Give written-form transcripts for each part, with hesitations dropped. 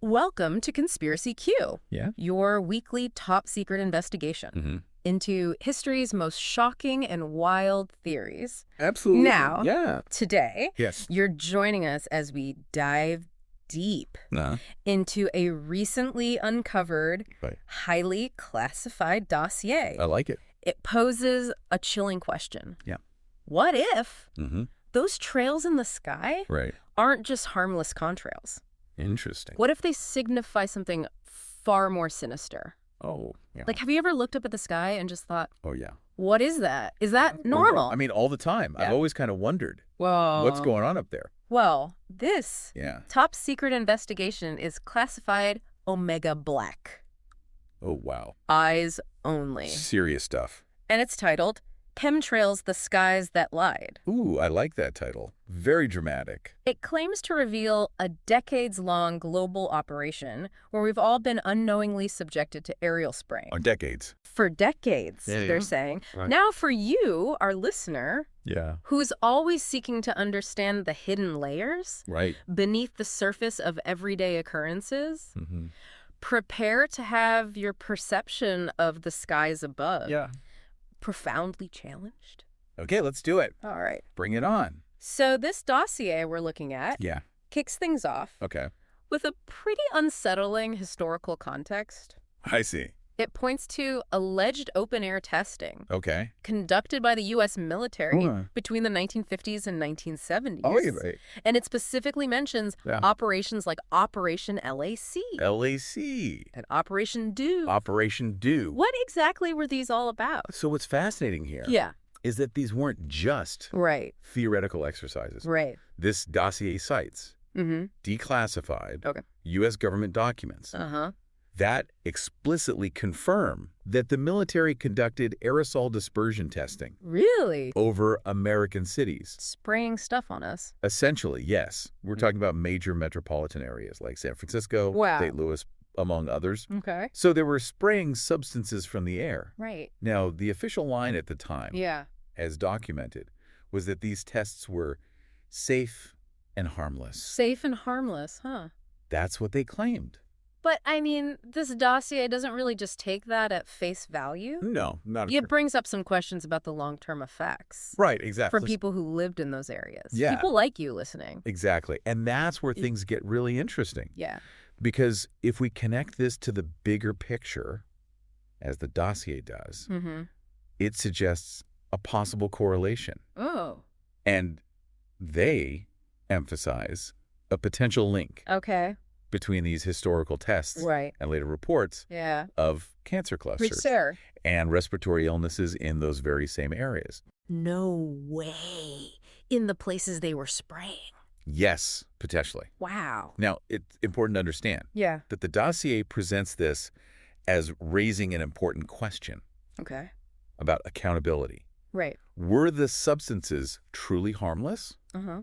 Welcome to Conspiracy Q, Yeah? your weekly top-secret investigation into history's most shocking and wild theories. Absolutely. Now, Yeah. today, Yes. you're joining us as we dive deep into a recently uncovered, highly classified dossier. I like it. It poses a chilling question. Yeah. What if Mm-hmm. those trails in the sky Right. aren't just harmless contrails? Interesting. What if they signify something far more sinister? Oh, yeah. Like, have you ever looked up at the sky and just thought, Oh, yeah. what is that? Is that normal? I mean, all the time. Yeah. I've always kind of wondered, Whoa. what's going on up there? Well, this Yeah. top secret investigation is classified Omega Black. Oh, wow. Eyes only. Serious stuff. And it's titled Chemtrails, the Skies That Lied. Ooh, I like that title. Very dramatic. It claims to reveal a decades-long global operation where we've all been unknowingly subjected to aerial spraying. On decades. For decades, Yeah, they're yeah. saying. Right. Now for you, our listener, Yeah. who's always seeking to understand the hidden layers Right. beneath the surface of everyday occurrences, Mm-hmm. prepare to have your perception of the skies above profoundly challenged. Okay, let's do it. All right. Bring it on. So this dossier we're looking at Yeah. kicks things off Okay. with a pretty unsettling historical context. I see. It points to alleged open-air testing Okay. conducted by the U.S. military Okay. between the 1950s and 1970s. Oh, yeah, right. And it specifically mentions operations like Operation LAC LAC. and Operation Do. Operation Do. What exactly were these all about? So what's fascinating here Yeah, is that these weren't just right, theoretical exercises. right. This dossier cites Mm-hmm. declassified Okay. U.S. government documents Uh-huh. that explicitly confirm that the military conducted aerosol dispersion testing Really? over American cities. Spraying stuff on us. Essentially, yes. We're talking about major metropolitan areas like San Francisco, Wow. St. Louis, among others. Okay. So they were spraying substances from the air. Right. Now, the official line at the time, Yeah. as documented, was that these tests were safe and harmless. Safe and harmless, huh? That's what they claimed. But, I mean, this dossier doesn't really just take that at face value. No, not It brings up some questions about the long-term effects. Right, exactly. For people who lived in those areas. Yeah. People like you listening. Exactly. And that's where things get really interesting. Yeah. Because if we connect this to the bigger picture, as the dossier does, Mm-hmm. it suggests a possible correlation. Oh. And they emphasize a potential link Okay. between these historical tests Right. and later reports Yeah. of cancer clusters Sure. and respiratory illnesses in those very same areas. No way. In the places they were spraying. Yes, potentially. Wow. Now, it's important to understand Yeah. that the dossier presents this as raising an important question Okay. about accountability. Right. Were the substances truly harmless? Uh-huh.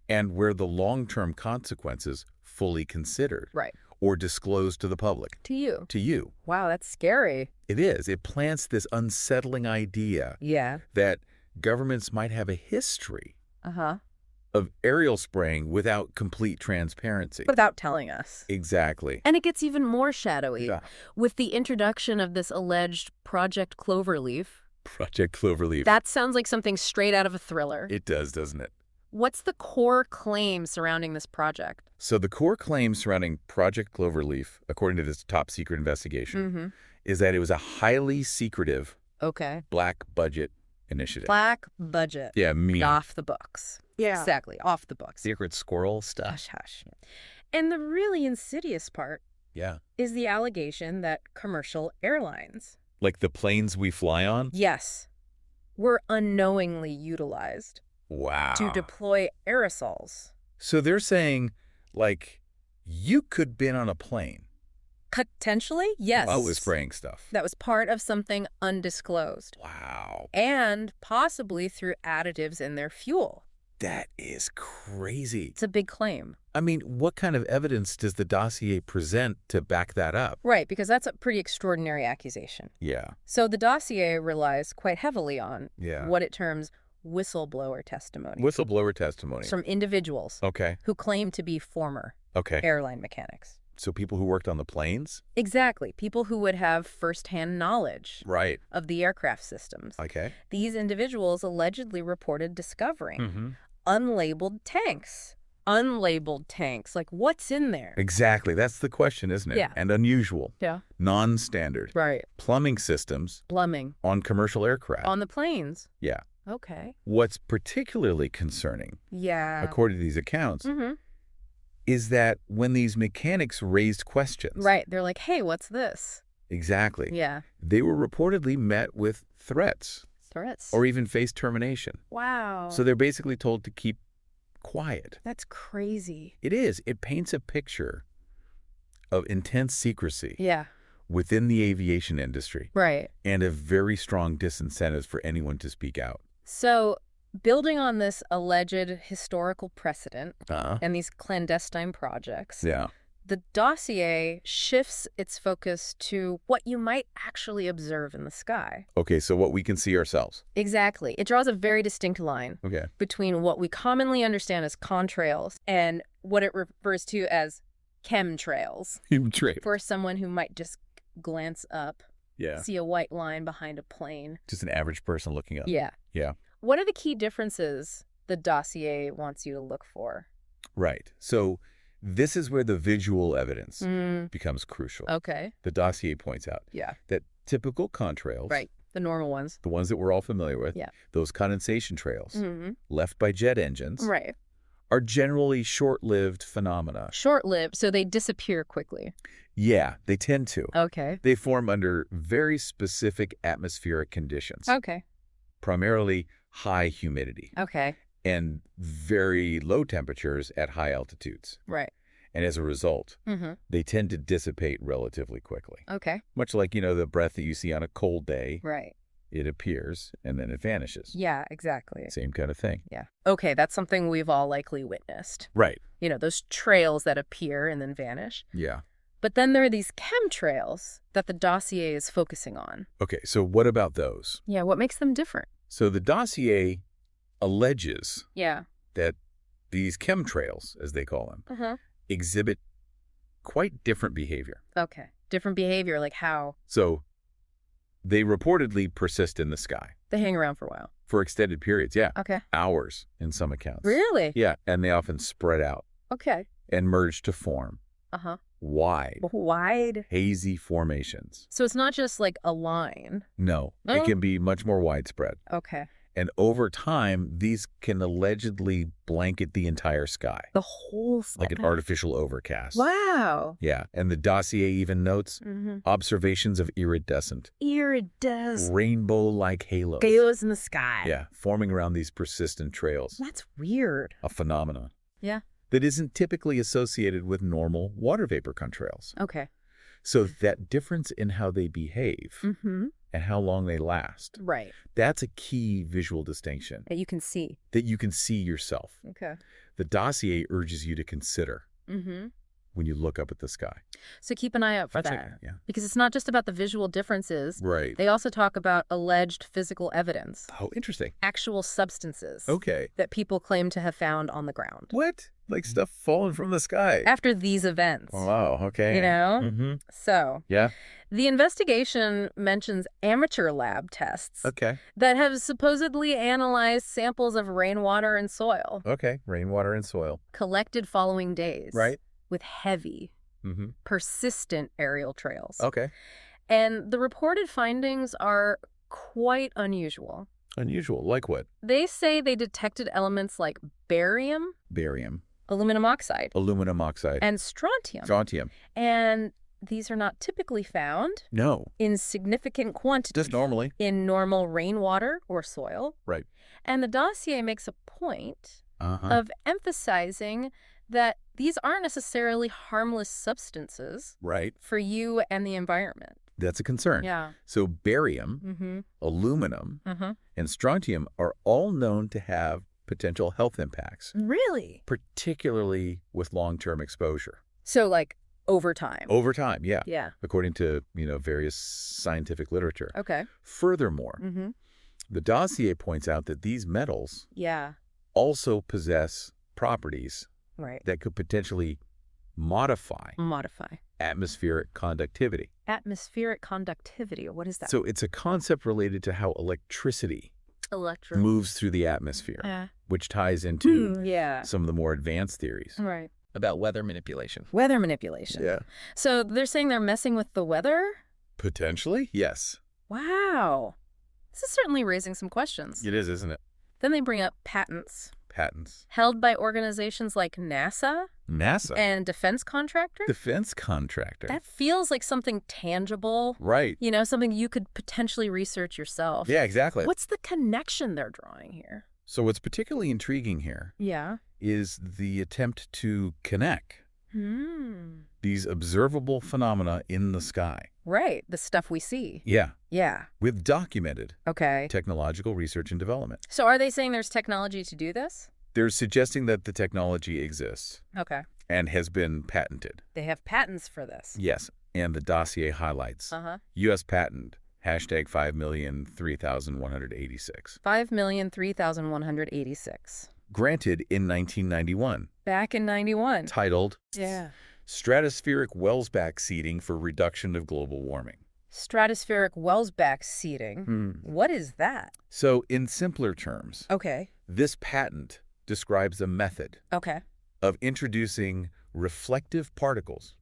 And were the long-term consequences fully considered Right. or disclosed to the public, To you. to you? Wow, that's scary. It is. It plants this unsettling idea Yeah. that governments might have a history Uh-huh. of aerial spraying without complete transparency. Without telling us. Exactly. And it gets even more shadowy Yeah. with the introduction of this alleged Project Cloverleaf. Project Cloverleaf. That sounds like something straight out of a thriller. It does, doesn't it? What's the core claim surrounding this project? So the core claim surrounding Project Cloverleaf, according to this top secret investigation, Mm-hmm. is that it was a highly secretive Okay. black budget initiative. Black budget. Yeah, me. Off the books. Yeah. Exactly. Off the books. Secret squirrel stuff. Hush, hush. And the really insidious part Yeah. is the allegation that commercial airlines, Like the planes we fly on? yes, were unknowingly utilized Wow. to deploy aerosols. So they're saying, like, you could been on a plane Potentially, yes. while it was spraying stuff. That was part of something undisclosed. Wow. And possibly through additives in their fuel. That is crazy. It's a big claim. I mean, what kind of evidence does the dossier present to back that up? Right, because that's a pretty extraordinary accusation. Yeah. So the dossier relies quite heavily on Yeah. what it terms whistleblower testimony. Whistleblower testimony. From individuals Okay. who claim to be former Okay. airline mechanics. So people who worked on the planes? Exactly. People who would have firsthand knowledge of the aircraft systems. Okay. These individuals allegedly reported discovering unlabeled tanks. Unlabeled tanks. Like, what's in there? Exactly. That's the question, isn't it? Yeah. And unusual. Yeah. Non-standard. Right. Plumbing systems. Plumbing. On commercial aircraft. On the planes. Yeah. Okay. What's particularly concerning, according to these accounts, is that when these mechanics raised questions. Right. They're like, hey, what's this? Exactly. Yeah. They were reportedly met with threats. Threats. Or even faced termination. Wow. So they're basically told to keep quiet. That's crazy. It is. It paints a picture of intense secrecy. Yeah. Within the aviation industry. Right. And a very strong disincentives for anyone to speak out. So, building on this alleged historical precedent and these clandestine projects, the dossier shifts its focus to what you might actually observe in the sky. Okay, so what we can see ourselves. Exactly. It draws a very distinct line between what we commonly understand as contrails and what it refers to as chemtrails. For someone who might just glance up, see a white line behind a plane. Just an average person looking up. Yeah. Yeah. What are the key differences the dossier wants you to look for? Right. So this is where the visual evidence becomes crucial. Okay. The dossier points out that typical contrails, the normal ones, the ones that we're all familiar with, those condensation trails left by jet engines, are generally short-lived phenomena. Short-lived, so they disappear quickly. Yeah, they tend to. Okay. They form under very specific atmospheric conditions. Okay. Primarily high humidity. Okay. And very low temperatures at high altitudes. Right. And as a result, they tend to dissipate relatively quickly. Okay. Much like, the breath that you see on a cold day. Right. It appears and then it vanishes. Yeah, exactly. Same kind of thing. Yeah. Okay, that's something we've all likely witnessed. Right. Those trails that appear and then vanish. Yeah. But then there are these chemtrails that the dossier is focusing on. Okay, so what about those? Yeah, what makes them different? So the dossier alleges that these chemtrails, as they call them, exhibit quite different behavior. Okay. Different behavior, like how? So they reportedly persist in the sky. They hang around for a while. For extended periods, yeah. Okay. Hours in some accounts. Really? Yeah, and they often spread out. Okay. And merge to form. Wide, hazy formations. So it's not just like a line. No, it can be much more widespread. Okay. And over time, these can allegedly blanket the entire sky. The whole sky? Like an artificial overcast. Wow. Yeah, and the dossier even notes observations of iridescent. Rainbow-like halos. Halos in the sky. Yeah, forming around these persistent trails. That's weird. A phenomenon. Yeah. That isn't typically associated with normal water vapor contrails. Okay. So that difference in how they behave and how long they last, that's a key visual distinction. That you can see. That you can see yourself. Okay. The dossier urges you to consider when you look up at the sky. So keep an eye out for that. Because it's not just about the visual differences. Right. They also talk about alleged physical evidence. Oh, interesting. Actual substances. Okay. That people claim to have found on the ground. What? Like stuff falling from the sky? After these events. Oh, wow, okay. So. Yeah. The investigation mentions amateur lab tests. Okay. That have supposedly analyzed samples of rainwater and soil. Okay, rainwater and soil. Collected following days. Right. With heavy, persistent aerial trails. Okay. And the reported findings are quite unusual. Unusual? Like what? They say they detected elements like barium. Aluminum oxide. And strontium. And these are not typically found. No. In significant quantities. Just normally. In normal rainwater or soil. Right. And the dossier makes a point of emphasizing that these aren't necessarily harmless substances for you and the environment. That's a concern. Yeah. So barium, aluminum, and strontium are all known to have potential health impacts. Really? Particularly with long-term exposure. So like over time? Over time, yeah. Yeah. According to, various scientific literature. Okay. Furthermore, the dossier points out that these metals also possess properties that could potentially modify Modify. atmospheric conductivity. Atmospheric conductivity. What is that? So it's a concept related to how electricity moves through the atmosphere, which ties into some of the more advanced theories. Right. About weather manipulation. Weather manipulation. Yeah. So they're saying they're messing with the weather? Potentially, yes. Wow. This is certainly raising some questions. It is, isn't it? Then they bring up patents. Patents. Held by organizations like NASA? NASA. And defense contractors? Defense contractor. That feels like something tangible. Right. You know, something you could potentially research yourself. Yeah, exactly. What's the connection they're drawing here? So what's particularly intriguing here is the attempt to connect these observable phenomena in the sky. Right. The stuff we see. Yeah. Yeah. With documented technological research and development. So are they saying there's technology to do this? They're suggesting that the technology exists. Okay. And has been patented. They have patents for this. Yes. And the dossier highlights. U.S. patent. #5,003,186. 5,003,186. Granted in 1991. Back in 91. Titled Stratospheric Wellsback Seeding for Reduction of Global Warming. Stratospheric Wellsback seeding. What is that? So in simpler terms, this patent describes a method of introducing reflective particles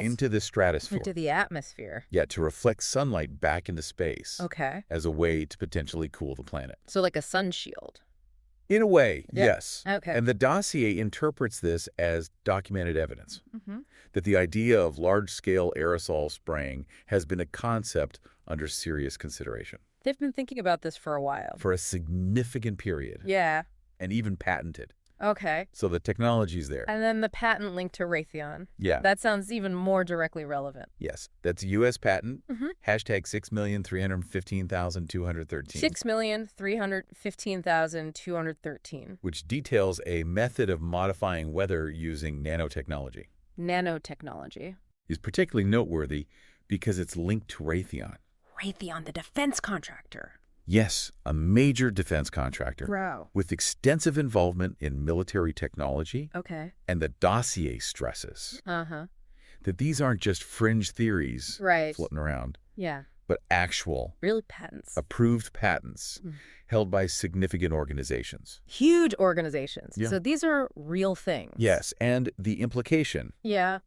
into the stratosphere. Into the atmosphere. Yeah, to reflect sunlight back into space. As a way to potentially cool the planet. So like a sun shield. In a way, yes. Okay. And the dossier interprets this as documented evidence that the idea of large-scale aerosol spraying has been a concept under serious consideration. They've been thinking about this for a while. For a significant period. Yeah. And even patented. Okay. So the technology's there. And then the patent linked to Raytheon. Yeah. That sounds even more directly relevant. Yes. That's U.S. patent. #6,315,213. 6,315,213. Which details a method of modifying weather using nanotechnology. Nanotechnology. Is particularly noteworthy because it's linked to Raytheon. Raytheon, the defense contractor. Yes, a major defense contractor. Wow. With extensive involvement in military technology. Okay. And the dossier stresses that these aren't just fringe theories floating around. Yeah. But actual, real patents. Approved patents held by significant organizations. Huge organizations. Yeah. So these are real things. Yes, and the implication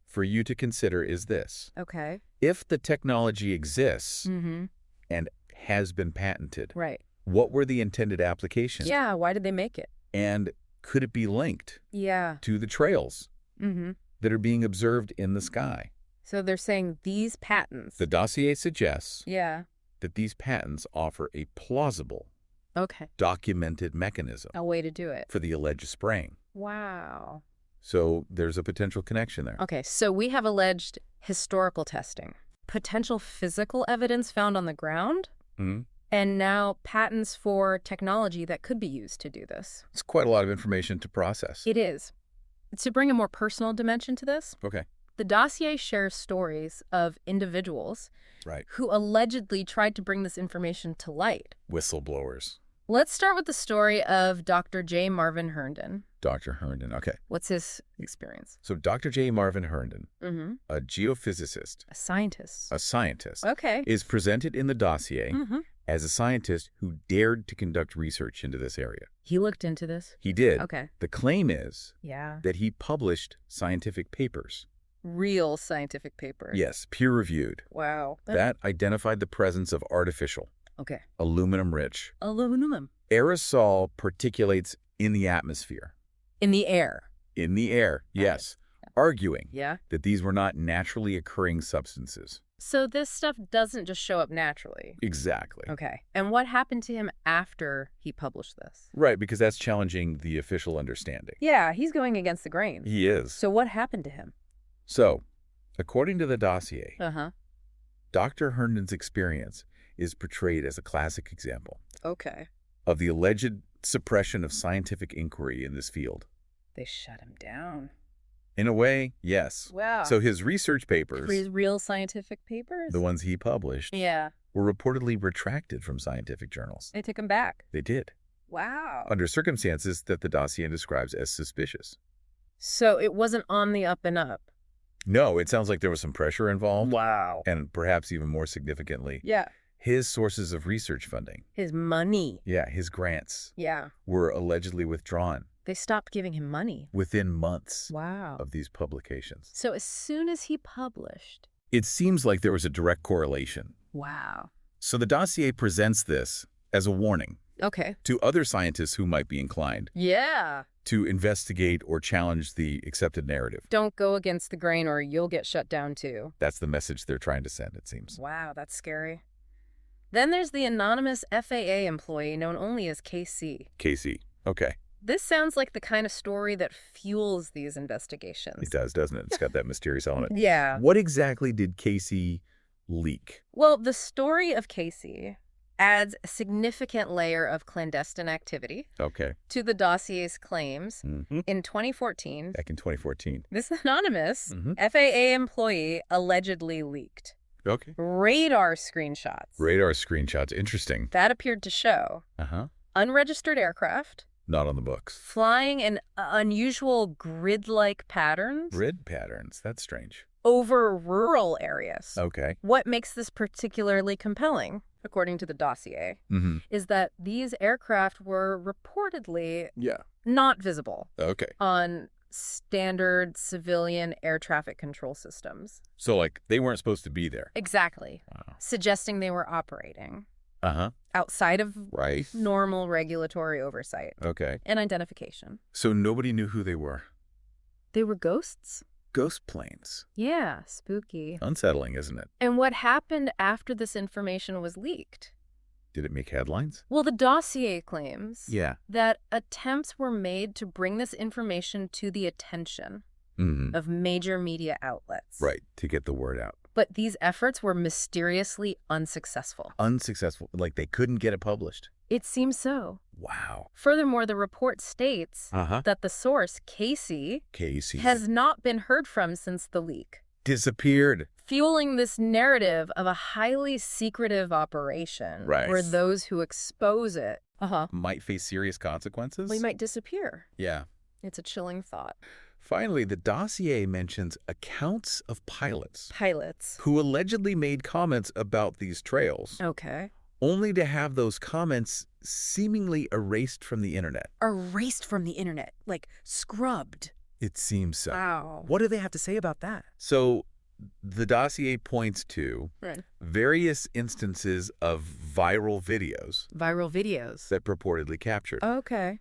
for you to consider is this. Okay. If the technology exists and has been patented, what were the intended applications? Yeah, why did they make it? And could it be linked to the trails that are being observed in the sky? So they're saying these patents. The dossier suggests that these patents offer a plausible, documented mechanism. A way to do it. For the alleged spraying. Wow. So there's a potential connection there. Okay, so we have alleged historical testing, potential physical evidence found on the ground, and now patents for technology that could be used to do this. It's quite a lot of information to process. It is. To bring a more personal dimension to this, the dossier shares stories of individuals who allegedly tried to bring this information to light. Whistleblowers. Let's start with the story of Dr. J. Marvin Herndon. Dr. Herndon, okay. What's his experience? So Dr. J. Marvin Herndon, a geophysicist. A scientist. A scientist. Okay. Is presented in the dossier as a scientist who dared to conduct research into this area. He looked into this? He did. Okay. The claim is that he published scientific papers. Real scientific papers? Yes, peer-reviewed. Wow. That identified the presence of artificial. Aluminum-rich. Aluminum. Aerosol particulates in the atmosphere. In the air. In the air, yes. Arguing that these were not naturally occurring substances. So this stuff doesn't just show up naturally. Exactly. Okay. And what happened to him after he published this? Right, because that's challenging the official understanding. Yeah, he's going against the grain. He is. So what happened to him? So, according to the dossier, Dr. Herndon's experience is portrayed as a classic example of the alleged suppression of scientific inquiry in this field. They shut him down. In a way, yes. Wow. So his research papers, his real scientific papers, the ones he published, were reportedly retracted from scientific journals. They took him back. They did. Wow. Under circumstances that the dossier describes as suspicious. So it wasn't on the up and up. No, it sounds like there was some pressure involved. Wow. And perhaps even more significantly, Yeah. his sources of research funding. His money. Yeah, his grants. Yeah. Were allegedly withdrawn. They stopped giving him money. Within months. Wow. Of these publications. So as soon as he published. It seems like there was a direct correlation. Wow. So the dossier presents this as a warning. Okay. To other scientists who might be inclined. Yeah. To investigate or challenge the accepted narrative. Don't go against the grain or you'll get shut down too. That's the message they're trying to send, it seems. Wow, that's scary. Then there's the anonymous FAA employee known only as KC. KC. Okay. This sounds like the kind of story that fuels these investigations. It does, doesn't it? It's got that mysterious element. Yeah. What exactly did KC leak? Well, the story of KC adds a significant layer of clandestine activity to the dossier's claims. In 2014, back in 2014, this anonymous FAA employee allegedly leaked radar screenshots. Radar screenshots. Interesting. That appeared to show unregistered aircraft. Not on the books. Flying in unusual grid-like patterns. Grid patterns. That's strange. Over rural areas. Okay. What makes this particularly compelling, according to the dossier, is that these aircraft were reportedly not visible on standard civilian air traffic control systems. So, like, they weren't supposed to be there. Exactly. Wow. Suggesting they were operating outside of normal regulatory oversight and identification. So nobody knew who they were? They were ghosts? Ghost planes. Yeah, spooky. Unsettling, isn't it? And what happened after this information was leaked? Did it make headlines? Well, the dossier claims that attempts were made to bring this information to the attention of major media outlets. Right, to get the word out. But these efforts were mysteriously unsuccessful. Unsuccessful? Like they couldn't get it published? It seems so. Wow. Furthermore, the report states that the source, Casey, has not been heard from since the leak. Disappeared. Fueling this narrative of a highly secretive operation where those who expose it might face serious consequences? They might disappear. Yeah. It's a chilling thought. Finally, the dossier mentions accounts of pilots who allegedly made comments about these trails. Only to have those comments seemingly erased from the internet. Erased from the internet? Like scrubbed? It seems so. Wow. What do they have to say about that? So the dossier points to various instances of viral videos. Viral videos? That purportedly captured.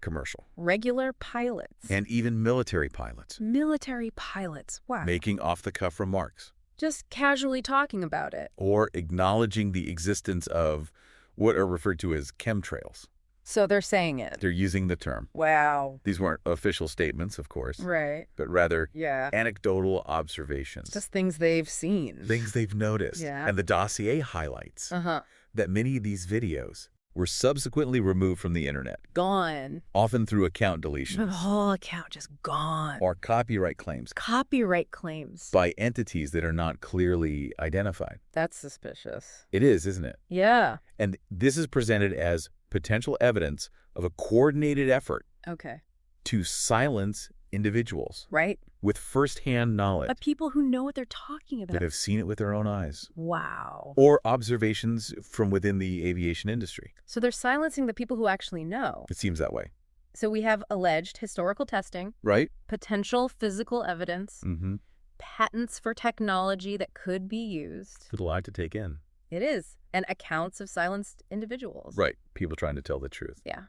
Commercial. Regular pilots. And even military pilots. Military pilots. Wow. Making off-the-cuff remarks. Just casually talking about it. Or acknowledging the existence of what are referred to as chemtrails. So they're saying it. They're using the term. Wow. These weren't official statements, of course. Right. But rather anecdotal observations. Just things they've seen. Things they've noticed. Yeah. And the dossier highlights that many of these videos were subsequently removed from the internet. Gone. Often through account deletions. The whole account just gone. Or copyright claims. Copyright claims. By entities that are not clearly identified. That's suspicious. It is, isn't it? Yeah. And this is presented as potential evidence of a coordinated effort to silence individuals. Right. With firsthand knowledge. Of people who know what they're talking about. That have seen it with their own eyes. Wow. Or observations from within the aviation industry. So they're silencing the people who actually know. It seems that way. So we have alleged historical testing. Right. Potential physical evidence. Patents for technology that could be used. It's a lot to take in. It is. And accounts of silenced individuals. Right. People trying to tell the truth. Yeah.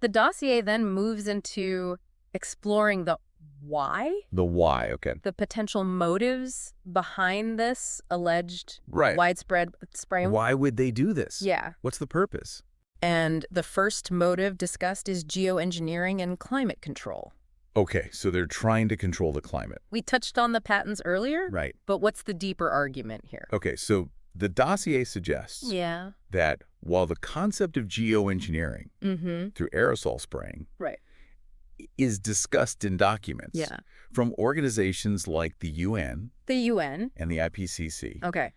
The dossier then moves into exploring the why. The why, the potential motives behind this alleged widespread spraying. Why would they do this? Yeah. What's the purpose? And the first motive discussed is geoengineering and climate control. Okay, so they're trying to control the climate. We touched on the patents earlier. Right. But what's the deeper argument here? Okay, so the dossier suggests that while the concept of geoengineering through aerosol spraying is discussed in documents from organizations like the UN and the IPCC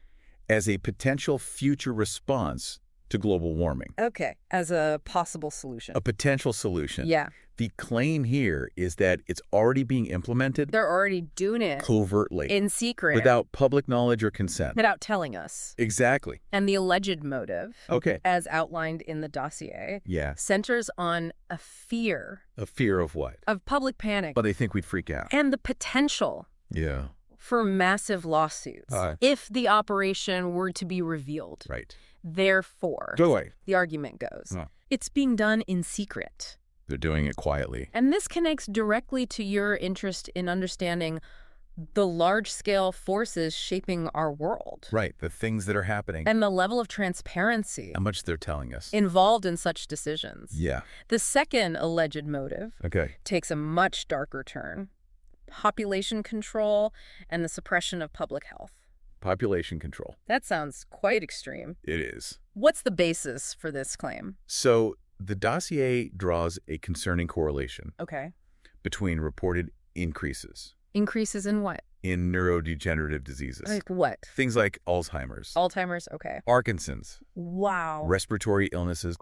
as a potential future response to global warming. Okay, as a possible solution. A potential solution. Yeah. The claim here is that it's already being implemented. They're already doing it. Covertly. In secret. Without public knowledge or consent. Without telling us. Exactly. And the alleged motive, okay, as outlined in the dossier, yeah, centers on a fear. A fear of what? Of public panic. But they think we'd freak out. And the potential. Yeah. For massive lawsuits if the operation were to be revealed. Right. Therefore, the argument goes, it's being done in secret. They're doing it quietly. And this connects directly to your interest in understanding the large-scale forces shaping our world. Right, the things that are happening. And the level of transparency. How much they're telling us. Involved in such decisions. Yeah. The second alleged motive takes a much darker turn. Population control and the suppression of public health. Population control. That sounds quite extreme. It is. What's the basis for this claim? So the dossier draws a concerning correlation between reported increases. Increases in what? In neurodegenerative diseases. Like what? Things like Alzheimer's. Alzheimer's, okay. Parkinson's. Wow. Respiratory illnesses.